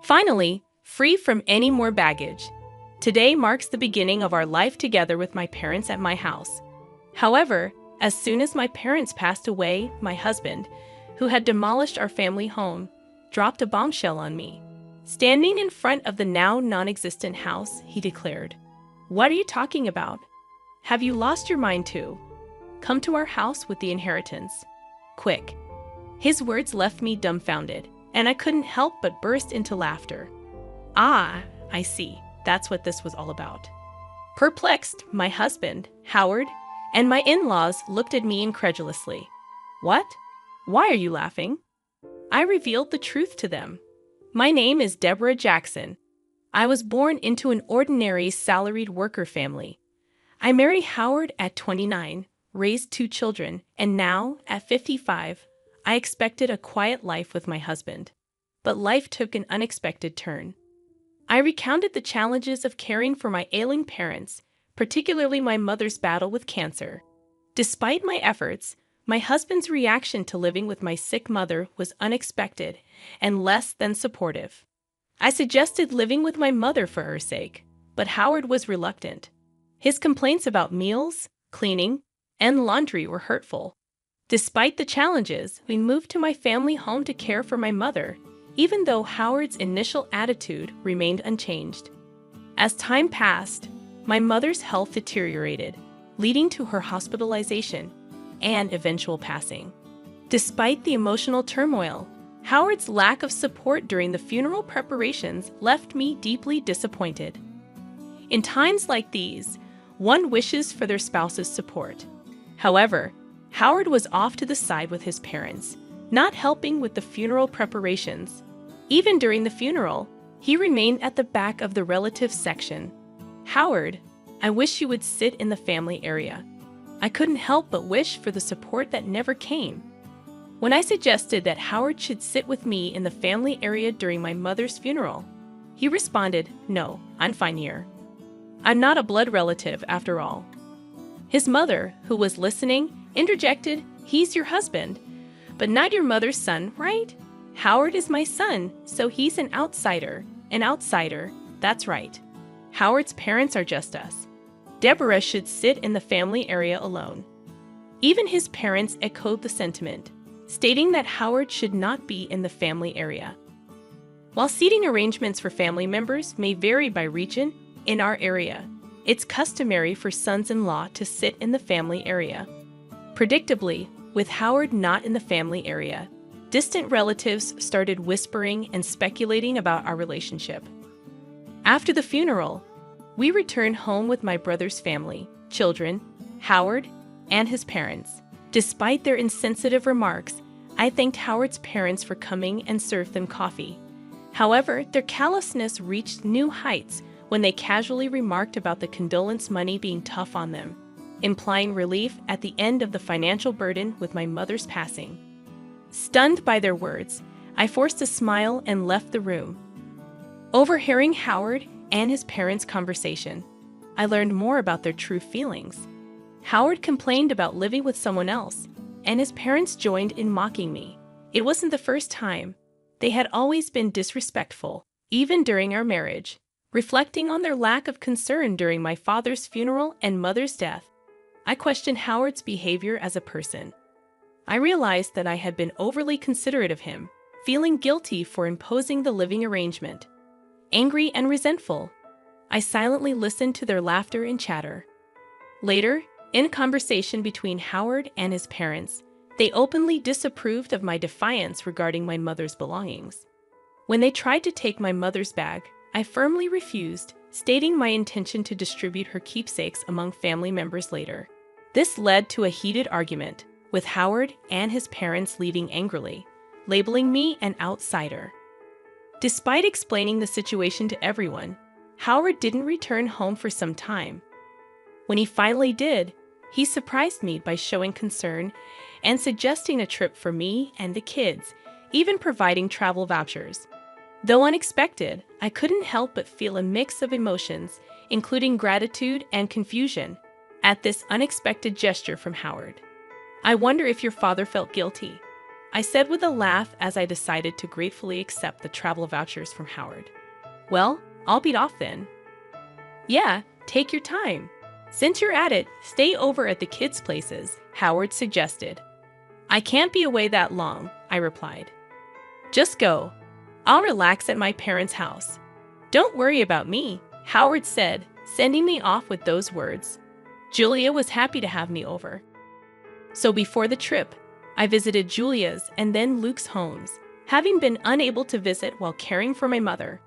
Finally, free from any more baggage. Today marks the beginning of our life together with my parents at my house. However, as soon as my parents passed away, my husband, who had demolished our family home, dropped a bombshell on me. Standing in front of the now non-existent house, he declared, "What are you talking about? Have you lost your mind too? Come to our house with the inheritance. Quick." His words left me dumbfounded, and I couldn't help but burst into laughter. Ah, I see. That's what this was all about. Perplexed, my husband, Howard, and my in-laws looked at me incredulously. What? Why are you laughing? I revealed the truth to them. My name is Deborah Jackson. I was born into an ordinary salaried worker family. I married Howard at 29, raised 2 children, and now, at 55, I expected a quiet life with my husband. But life took an unexpected turn. I recounted the challenges of caring for my ailing parents, particularly my mother's battle with cancer. Despite my efforts, my husband's reaction to living with my sick mother was unexpected and less than supportive. I suggested living with my mother for her sake, but Howard was reluctant. His complaints about meals, cleaning, and laundry were hurtful. Despite the challenges, we moved to my family home to care for my mother, even though Howard's initial attitude remained unchanged. As time passed, my mother's health deteriorated, leading to her hospitalization and eventual passing. Despite the emotional turmoil, Howard's lack of support during the funeral preparations left me deeply disappointed. In times like these, one wishes for their spouse's support. However, Howard was off to the side with his parents, not helping with the funeral preparations. Even during the funeral, he remained at the back of the relatives section. "Howard, I wish you would sit in the family area." I couldn't help but wish for the support that never came. When I suggested that Howard should sit with me in the family area during my mother's funeral, he responded, "No, I'm fine here. I'm not a blood relative after all." His mother, who was listening, interjected, "He's your husband, but not your mother's son, right? Howard is my son, so he's an outsider. An outsider, that's right. Howard's parents are just us. Deborah should sit in the family area alone." Even his parents echoed the sentiment, stating that Howard should not be in the family area. While seating arrangements for family members may vary by region, in our area, it's customary for sons-in-law to sit in the family area. Predictably, with Howard not in the family area, distant relatives started whispering and speculating about our relationship. After the funeral, we returned home with my brother's family, children, Howard, and his parents. Despite their insensitive remarks, I thanked Howard's parents for coming and served them coffee. However, their callousness reached new heights when they casually remarked about the condolence money being tough on them, implying relief at the end of the financial burden with my mother's passing. Stunned by their words, I forced a smile and left the room. Overhearing Howard and his parents' conversation, I learned more about their true feelings. Howard complained about living with someone else, and his parents joined in mocking me. It wasn't the first time. They had always been disrespectful, even during our marriage, reflecting on their lack of concern during my father's funeral and mother's death. I questioned Howard's behavior as a person. I realized that I had been overly considerate of him, feeling guilty for imposing the living arrangement. Angry and resentful, I silently listened to their laughter and chatter. Later, in a conversation between Howard and his parents, they openly disapproved of my defiance regarding my mother's belongings. When they tried to take my mother's bag, I firmly refused, stating my intention to distribute her keepsakes among family members later. This led to a heated argument, with Howard and his parents leaving angrily, labeling me an outsider. Despite explaining the situation to everyone, Howard didn't return home for some time. When he finally did, he surprised me by showing concern and suggesting a trip for me and the kids, even providing travel vouchers. Though unexpected, I couldn't help but feel a mix of emotions, including gratitude and confusion, at this unexpected gesture from Howard. I wonder if your father felt guilty. I said with a laugh as I decided to gratefully accept the travel vouchers from Howard. Well, I'll beat off then. Yeah, take your time. Since you're at it, stay over at the kids' places, Howard suggested. I can't be away that long, I replied. Just go. I'll relax at my parents' house. Don't worry about me, Howard said, sending me off with those words. Julia was happy to have me over. So before the trip, I visited Julia's and then Luke's homes, having been unable to visit while caring for my mother.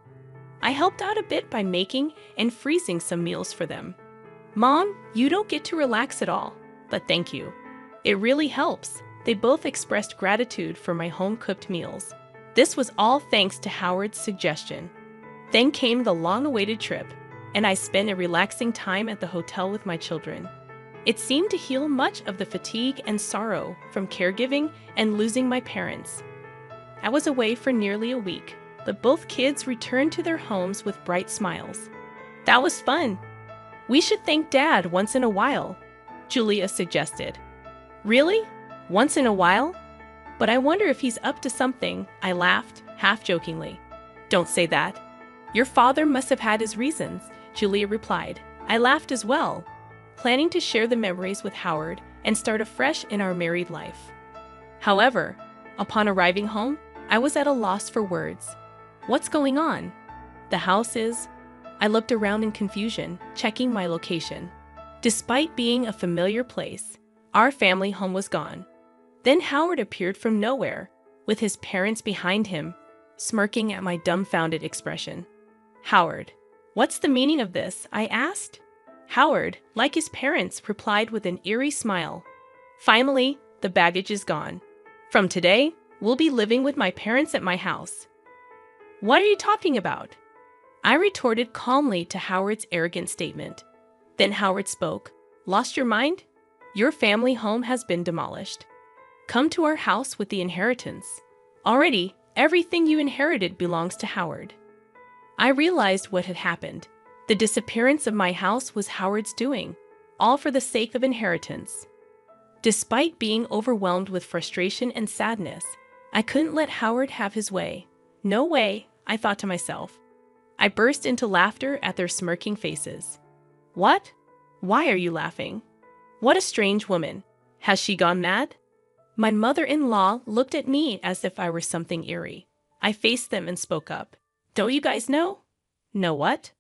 I helped out a bit by making and freezing some meals for them. Mom, you don't get to relax at all, but thank you. It really helps. They both expressed gratitude for my home-cooked meals. This was all thanks to Howard's suggestion. Then came the long-awaited trip, and I spent a relaxing time at the hotel with my children. It seemed to heal much of the fatigue and sorrow from caregiving and losing my parents. I was away for nearly a week, but both kids returned to their homes with bright smiles. That was fun. We should thank Dad once in a while, Julia suggested. Really? Once in a while? But I wonder if he's up to something, I laughed, half-jokingly. Don't say that. Your father must have had his reasons, Julia replied. I laughed as well, planning to share the memories with Howard and start afresh in our married life. However, upon arriving home, I was at a loss for words. What's going on? The house is... I looked around in confusion, checking my location. Despite being a familiar place, our family home was gone. Then Howard appeared from nowhere, with his parents behind him, smirking at my dumbfounded expression. Howard, what's the meaning of this? I asked. Howard, like his parents, replied with an eerie smile. Finally, the baggage is gone. From today, we'll be living with my parents at my house. What are you talking about? I retorted calmly to Howard's arrogant statement. Then Howard spoke. Lost your mind? Your family home has been demolished. Come to our house with the inheritance. Already, everything you inherited belongs to Howard. I realized what had happened. The disappearance of my house was Howard's doing, all for the sake of inheritance. Despite being overwhelmed with frustration and sadness, I couldn't let Howard have his way. No way, I thought to myself. I burst into laughter at their smirking faces. What? Why are you laughing? What a strange woman. Has she gone mad? My mother-in-law looked at me as if I were something eerie. I faced them and spoke up. Don't you guys know? Know what?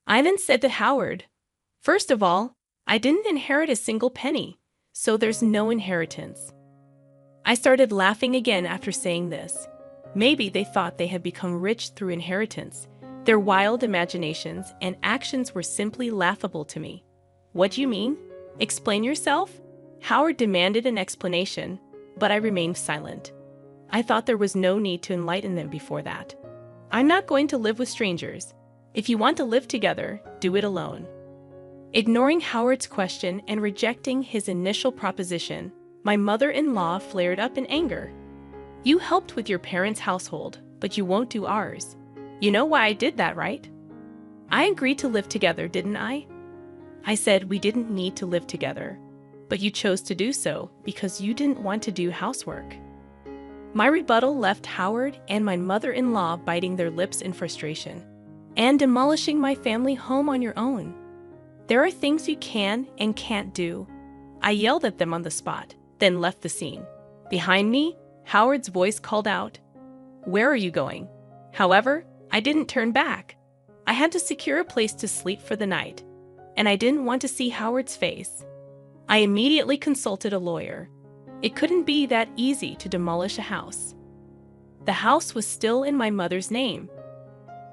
I then said to Howard, first of all, I didn't inherit a single penny, so there's no inheritance. I started laughing again after saying this. Maybe they thought they had become rich through inheritance. Their wild imaginations and actions were simply laughable to me. What do you mean? Explain yourself? Howard demanded an explanation, but I remained silent. I thought there was no need to enlighten them before that. I'm not going to live with strangers. If you want to live together, do it alone. Ignoring Howard's question and rejecting his initial proposition, my mother-in-law flared up in anger. You helped with your parents' household, but you won't do ours. You know why I did that, right? I agreed to live together, didn't I? I said we didn't need to live together, but you chose to do so because you didn't want to do housework. My rebuttal left Howard and my mother-in-law biting their lips in frustration and demolishing my family home on your own. There are things you can and can't do. I yelled at them on the spot, then left the scene. Behind me, Howard's voice called out, "Where are you going?" However, I didn't turn back. I had to secure a place to sleep for the night, and I didn't want to see Howard's face. I immediately consulted a lawyer. It couldn't be that easy to demolish a house. The house was still in my mother's name.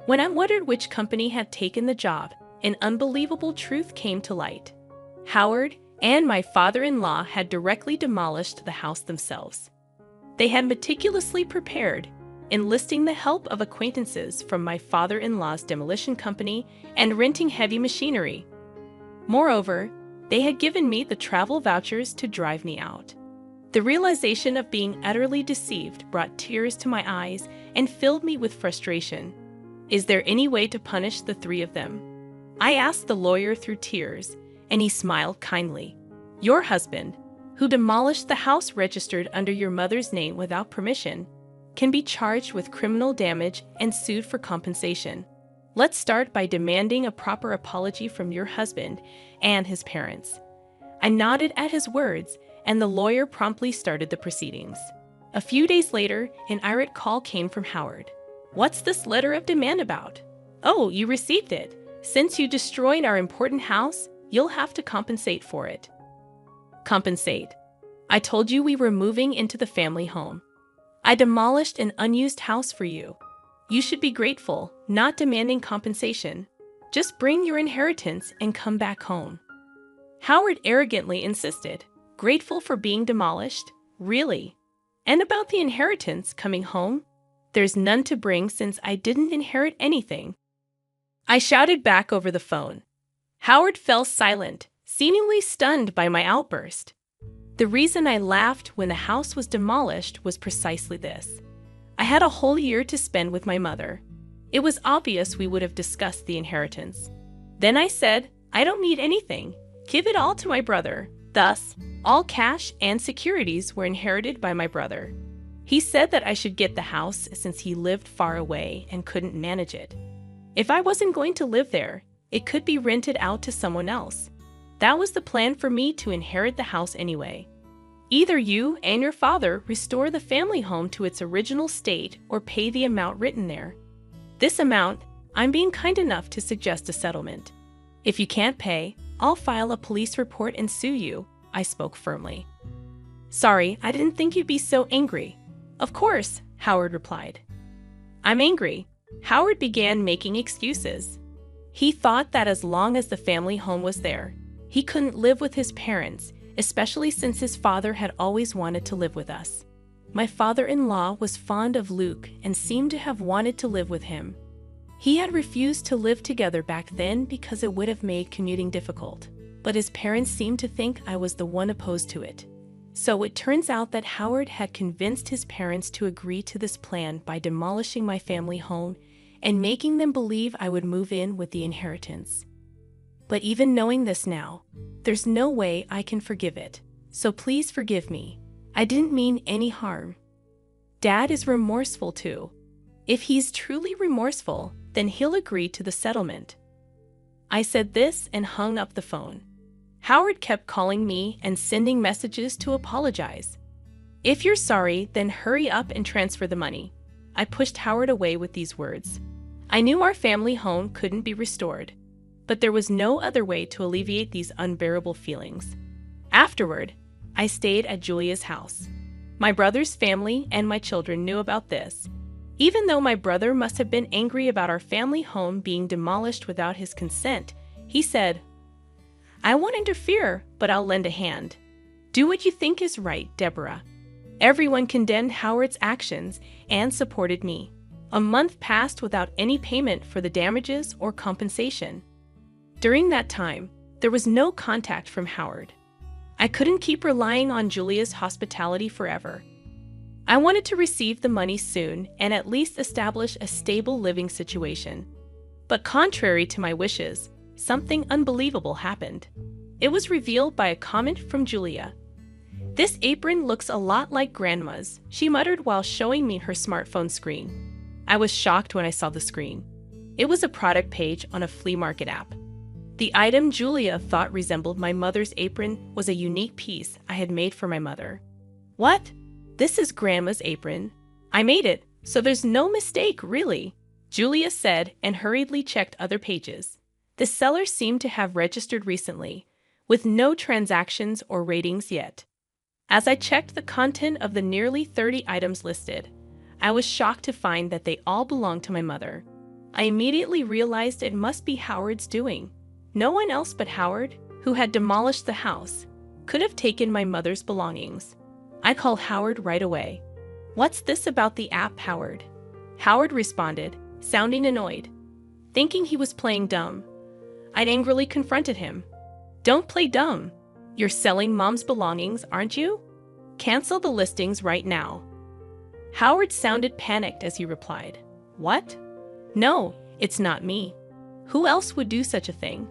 When I wondered which company had taken the job, an unbelievable truth came to light. Howard and my father-in-law had directly demolished the house themselves. They had meticulously prepared, enlisting the help of acquaintances from my father-in-law's demolition company and renting heavy machinery. Moreover, they had given me the travel vouchers to drive me out. The realization of being utterly deceived brought tears to my eyes and filled me with frustration. Is there any way to punish the three of them? I asked the lawyer through tears, and he smiled kindly. Your husband, who demolished the house registered under your mother's name without permission, can be charged with criminal damage and sued for compensation. Let's start by demanding a proper apology from your husband and his parents." I nodded at his words, and the lawyer promptly started the proceedings. A few days later, an irate call came from Howard. "What's this letter of demand about?" "Oh, you received it. Since you destroyed our important house, you'll have to compensate for it." Compensate? I told you we were moving into the family home. I demolished an unused house for you. You should be grateful, not demanding compensation. Just bring your inheritance and come back home. Howard arrogantly insisted. Grateful for being demolished? Really? And about the inheritance coming home? There's none to bring since I didn't inherit anything. I shouted back over the phone. Howard fell silent, seemingly stunned by my outburst. The reason I laughed when the house was demolished was precisely this. I had a whole year to spend with my mother. It was obvious we would have discussed the inheritance. Then I said, I don't need anything. Give it all to my brother. Thus, all cash and securities were inherited by my brother. He said that I should get the house since he lived far away and couldn't manage it. If I wasn't going to live there, it could be rented out to someone else. That was the plan for me to inherit the house anyway. Either you and your father restore the family home to its original state or pay the amount written there. This amount, I'm being kind enough to suggest a settlement. If you can't pay, I'll file a police report and sue you, I spoke firmly. Sorry, I didn't think you'd be so angry. Of course, Howard replied. I'm angry. Howard began making excuses. He thought that as long as the family home was there, he couldn't live with his parents, especially since his father had always wanted to live with us. My father-in-law was fond of Luke and seemed to have wanted to live with him. He had refused to live together back then because it would have made commuting difficult, but his parents seemed to think I was the one opposed to it. So it turns out that Howard had convinced his parents to agree to this plan by demolishing my family home and making them believe I would move in with the inheritance. But even knowing this now, there's no way I can forgive it. So please forgive me. I didn't mean any harm. Dad is remorseful too. If he's truly remorseful, then he'll agree to the settlement. I said this and hung up the phone. Howard kept calling me and sending messages to apologize. If you're sorry, then hurry up and transfer the money. I pushed Howard away with these words. I knew our family home couldn't be restored, but there was no other way to alleviate these unbearable feelings. Afterward, I stayed at Julia's house. My brother's family and my children knew about this. Even though my brother must have been angry about our family home being demolished without his consent, he said, I won't interfere, but I'll lend a hand. Do what you think is right, Deborah. Everyone condemned Howard's actions and supported me. A month passed without any payment for the damages or compensation. During that time, there was no contact from Howard. I couldn't keep relying on Julia's hospitality forever. I wanted to receive the money soon and at least establish a stable living situation. But contrary to my wishes, something unbelievable happened. It was revealed by a comment from Julia. This apron looks a lot like Grandma's, she muttered while showing me her smartphone screen. I was shocked when I saw the screen. It was a product page on a flea market app. The item Julia thought resembled my mother's apron was a unique piece I had made for my mother. What? This is Grandma's apron. I made it, so there's no mistake, really, Julia said and hurriedly checked other pages. The seller seemed to have registered recently, with no transactions or ratings yet. As I checked the content of the nearly 30 items listed, I was shocked to find that they all belonged to my mother. I immediately realized it must be Howard's doing. No one else but Howard, who had demolished the house, could have taken my mother's belongings. I called Howard right away. What's this about the app, Howard? Howard responded, sounding annoyed. Thinking he was playing dumb, I'd angrily confronted him. Don't play dumb. You're selling Mom's belongings, aren't you? Cancel the listings right now. Howard sounded panicked as he replied. What? No, it's not me. Who else would do such a thing?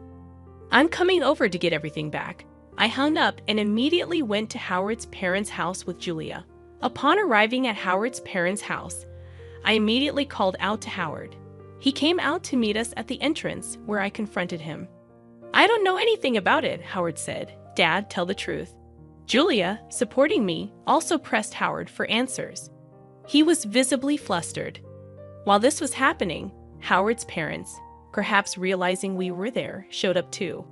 I'm coming over to get everything back. I hung up and immediately went to Howard's parents' house with Julia. Upon arriving at Howard's parents' house, I immediately called out to Howard. He came out to meet us at the entrance, where I confronted him. "I don't know anything about it," Howard said. "Dad, tell the truth." Julia, supporting me, also pressed Howard for answers. He was visibly flustered. While this was happening, Howard's parents, perhaps realizing we were there, showed up too.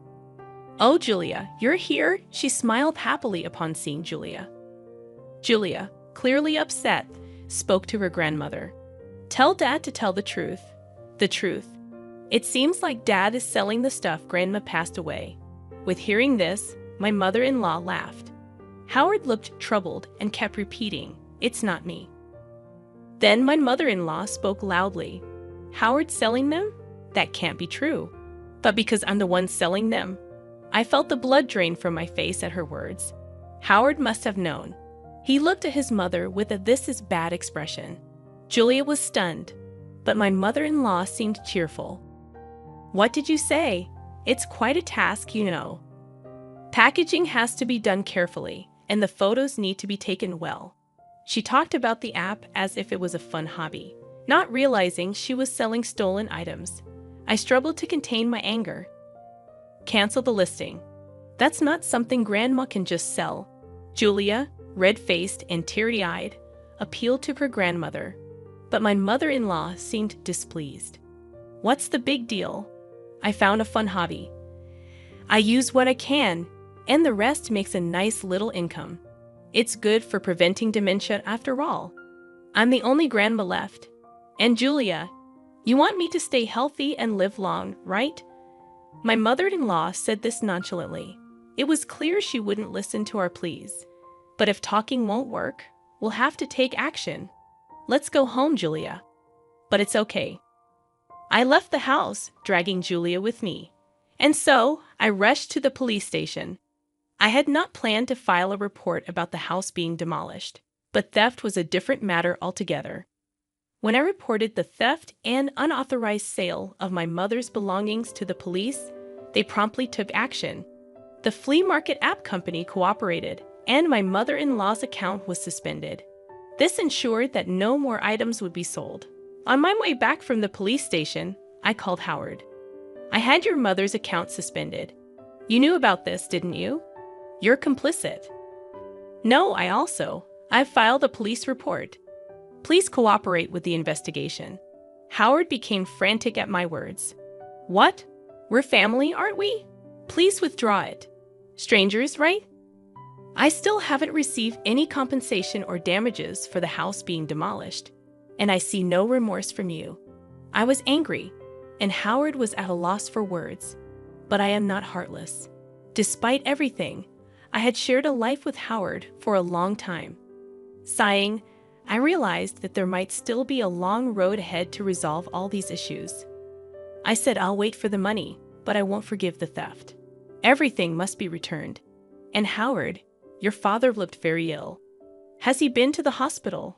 "Oh, Julia, you're here?" She smiled happily upon seeing Julia. Julia, clearly upset, spoke to her grandmother. "Tell Dad to tell the truth. The truth. It seems like Dad is selling the stuff Grandma passed away." With hearing this, my mother-in-law laughed. Howard looked troubled and kept repeating, "It's not me." Then my mother-in-law spoke loudly. "Howard selling them? That can't be true." But because I'm the one selling them, I felt the blood drain from my face at her words. Howard must have known. He looked at his mother with a "this is bad" expression. Julia was stunned, but my mother-in-law seemed cheerful. "What did you say? It's quite a task, you know. Packaging has to be done carefully, and the photos need to be taken well." She talked about the app as if it was a fun hobby, not realizing she was selling stolen items. I struggled to contain my anger. "Cancel the listing. That's not something Grandma can just sell." Julia, red-faced and teary-eyed, appealed to her grandmother, but my mother-in-law seemed displeased. "What's the big deal? I found a fun hobby. I use what I can, and the rest makes a nice little income. It's good for preventing dementia after all. I'm the only grandma left. And Julia, you want me to stay healthy and live long, right?" My mother-in-law said this nonchalantly. It was clear she wouldn't listen to our pleas. "But if talking won't work, we'll have to take action. Let's go home, Julia." "But it's okay." I left the house, dragging Julia with me. And so, I rushed to the police station. I had not planned to file a report about the house being demolished, but theft was a different matter altogether. When I reported the theft and unauthorized sale of my mother's belongings to the police, they promptly took action. The flea market app company cooperated, and my mother-in-law's account was suspended. This ensured that no more items would be sold. On my way back from the police station, I called Howard. "I had your mother's account suspended. You knew about this, didn't you? You're complicit." "No, I've filed a police report. Please cooperate with the investigation." Howard became frantic at my words. "What? We're family, aren't we? Please withdraw it. Strangers, right? I still haven't received any compensation or damages for the house being demolished, and I see no remorse from you." I was angry, and Howard was at a loss for words. But I am not heartless. Despite everything, I had shared a life with Howard for a long time. Sighing, I realized that there might still be a long road ahead to resolve all these issues. I said, "I'll wait for the money, but I won't forgive the theft. Everything must be returned. And Howard, your father looked very ill. Has he been to the hospital?"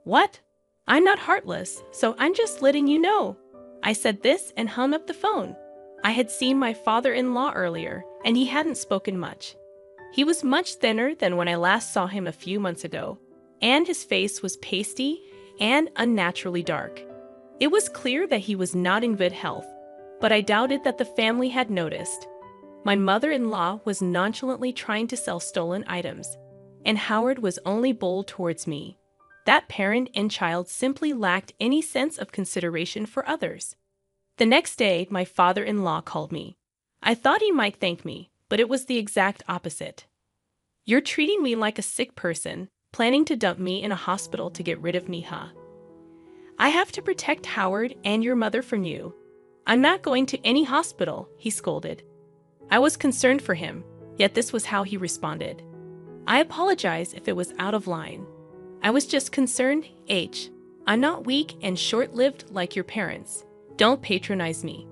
"What? I'm not heartless, so I'm just letting you know." I said this and hung up the phone. I had seen my father-in-law earlier, and he hadn't spoken much. He was much thinner than when I last saw him a few months ago, and his face was pasty and unnaturally dark. It was clear that he was not in good health, but I doubted that the family had noticed. My mother-in-law was nonchalantly trying to sell stolen items, and Howard was only bold towards me. That parent and child simply lacked any sense of consideration for others. The next day, my father-in-law called me. I thought he might thank me, but it was the exact opposite. "You're treating me like a sick person, planning to dump me in a hospital to get rid of me, huh? I have to protect Howard and your mother from you. I'm not going to any hospital," he scolded. I was concerned for him, yet this was how he responded. "I apologize if it was out of line. I was just concerned, I'm not weak and short-lived like your parents. Don't patronize me."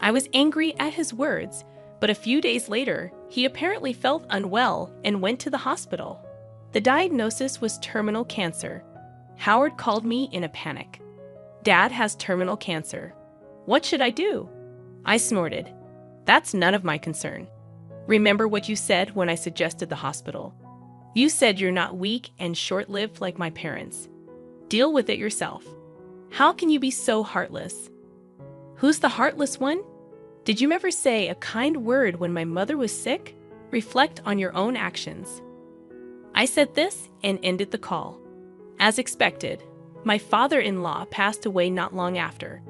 I was angry at his words, but a few days later, he apparently felt unwell and went to the hospital. The diagnosis was terminal cancer. Howard called me in a panic. "Dad has terminal cancer. What should I do?" I snorted. "That's none of my concern. Remember what you said when I suggested the hospital. You said you're not weak and short-lived like my parents. Deal with it yourself. How can you be so heartless? Who's the heartless one? Did you ever say a kind word when my mother was sick? Reflect on your own actions. I said this and ended the call. As expected, my father-in-law passed away not long after.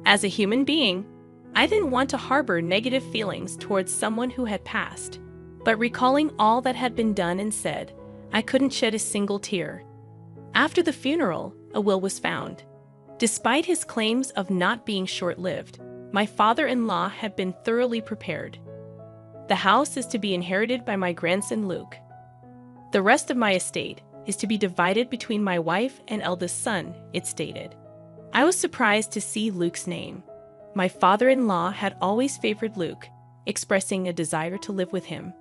As a human being, I didn't want to harbor negative feelings towards someone who had passed, but recalling all that had been done and said, I couldn't shed a single tear. After the funeral, a will was found. Despite his claims of not being short-lived, my father-in-law had been thoroughly prepared. The house is to be inherited by my grandson Luke. The rest of my estate is to be divided between my wife and eldest son, it stated. I was surprised to see Luke's name. My father-in-law had always favored Luke, expressing a desire to live with him.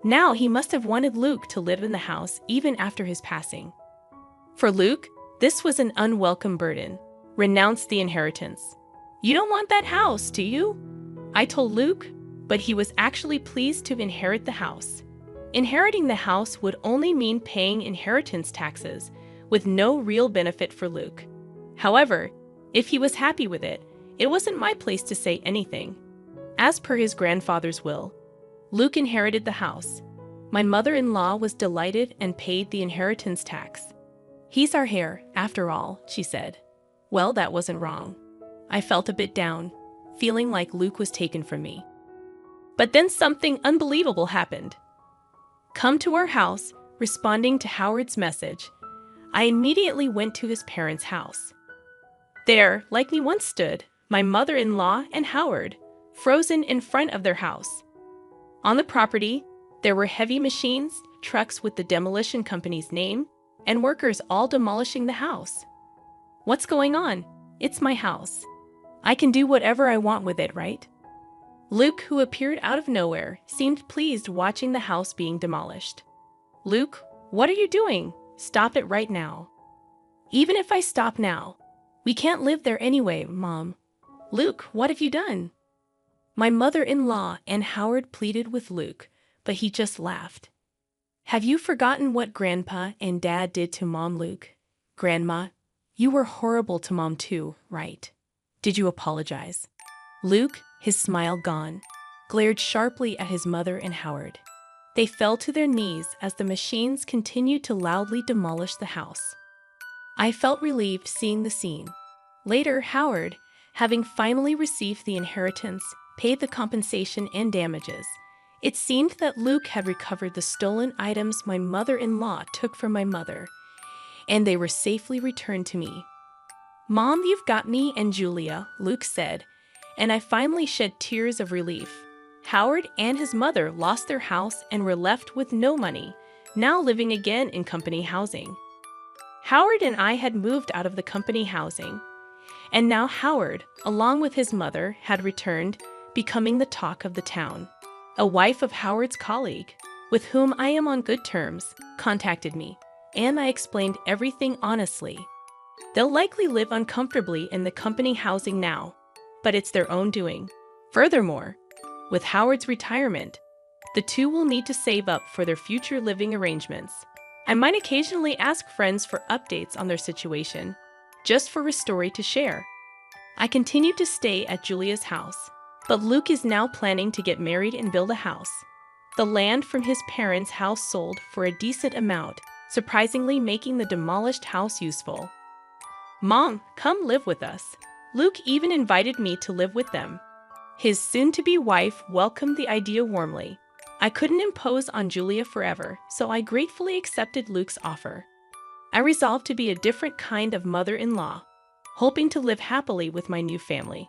Now he must have wanted Luke to live in the house even after his passing. For Luke, this was an unwelcome burden. Renounce the inheritance. You don't want that house, do you? I told Luke, but he was actually pleased to inherit the house. Inheriting the house would only mean paying inheritance taxes, with no real benefit for Luke. However, if he was happy with it, it wasn't my place to say anything. As per his grandfather's will, Luke inherited the house. My mother-in-law was delighted and paid the inheritance tax. He's our heir, after all, she said. Well, that wasn't wrong. I felt a bit down, feeling like Luke was taken from me. But then something unbelievable happened. Come to our house, responding to Howard's message, I immediately went to his parents' house. There, like we once stood, my mother-in-law and Howard, frozen in front of their house. On the property, there were heavy machines, trucks with the demolition company's name, and workers all demolishing the house. What's going on? It's my house. I can do whatever I want with it, right? Luke, who appeared out of nowhere, seemed pleased watching the house being demolished. Luke, what are you doing? Stop it right now. Even if I stop now, we can't live there anyway, Mom. Luke, what have you done? My mother-in-law and Howard pleaded with Luke, but he just laughed. Have you forgotten what Grandpa and Dad did to Mom, Luke? Grandma, you were horrible to Mom too, right? Did you apologize? Luke, his smile gone, glared sharply at his mother and Howard. They fell to their knees as the machines continued to loudly demolish the house. I felt relieved seeing the scene. Later, Howard, having finally received the inheritance, paid the compensation and damages. It seemed that Luke had recovered the stolen items my mother-in-law took from my mother, and they were safely returned to me. Mom, you've got me and Julia, Luke said, and I finally shed tears of relief. Howard and his mother lost their house and were left with no money, now living again in company housing. Howard and I had moved out of the company housing, and now Howard, along with his mother, had returned, becoming the talk of the town. A wife of Howard's colleague, with whom I am on good terms, contacted me, and I explained everything honestly. They'll likely live uncomfortably in the company housing now, but it's their own doing. Furthermore, with Howard's retirement, the two will need to save up for their future living arrangements. I might occasionally ask friends for updates on their situation, just for a story to share. I continued to stay at Julia's house, but Luke is now planning to get married and build a house. The land from his parents' house sold for a decent amount, surprisingly making the demolished house useful. Mom, come live with us. Luke even invited me to live with them. His soon-to-be wife welcomed the idea warmly. I couldn't impose on Julia forever, so I gratefully accepted Luke's offer. I resolved to be a different kind of mother-in-law, hoping to live happily with my new family.